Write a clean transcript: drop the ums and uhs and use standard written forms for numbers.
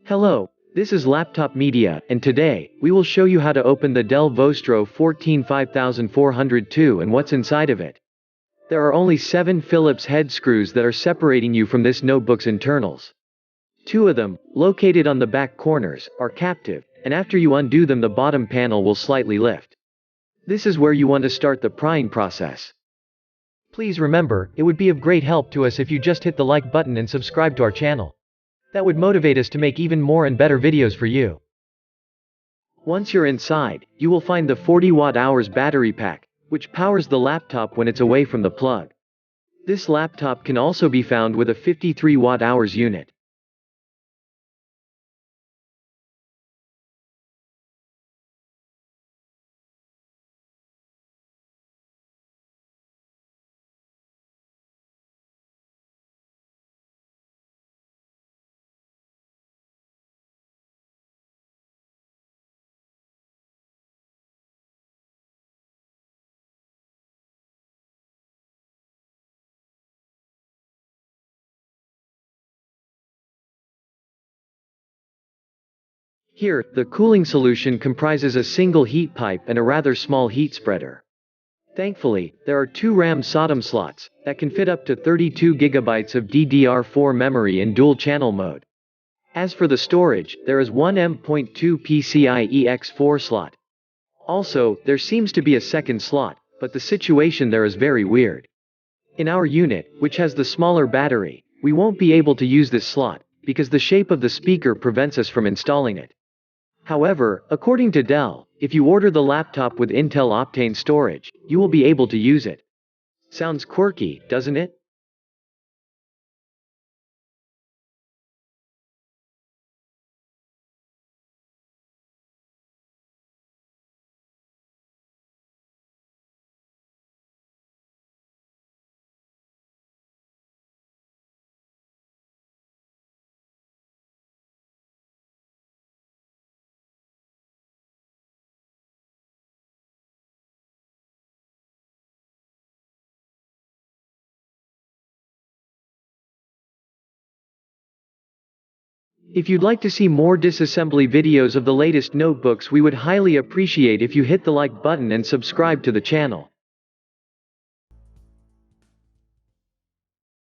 Hello, this is Laptop Media, and today, we will show you how to open the Dell Vostro 14 5402 and what's inside of it. There are only 7 Phillips head screws that are separating you from this notebook's internals. 2 of them, located on the back corners, are captive, and after you undo them the bottom panel will slightly lift. This is where you want to start the prying process. Please remember, it would be of great help to us if you just hit the like button and subscribe to our channel. That would motivate us to make even more and better videos for you. Once you're inside, you will find the 40 watt-hours battery pack, which powers the laptop when it's away from the plug. This laptop can also be found with a 53 watt-hours unit. Here, the cooling solution comprises a single heat pipe and a rather small heat spreader. Thankfully, there are 2 RAM SODIMM slots that can fit up to 32 GB of DDR4 memory in dual-channel mode. As for the storage, there is one M.2 PCIe X4 slot. Also, there seems to be a second slot, but the situation there is very weird. In our unit, which has the smaller battery, we won't be able to use this slot, because the shape of the speaker prevents us from installing it. However, according to Dell, if you order the laptop with Intel Optane storage, you will be able to use it. Sounds quirky, doesn't it? If you'd like to see more disassembly videos of the latest notebooks, we would highly appreciate if you hit the like button and subscribe to the channel.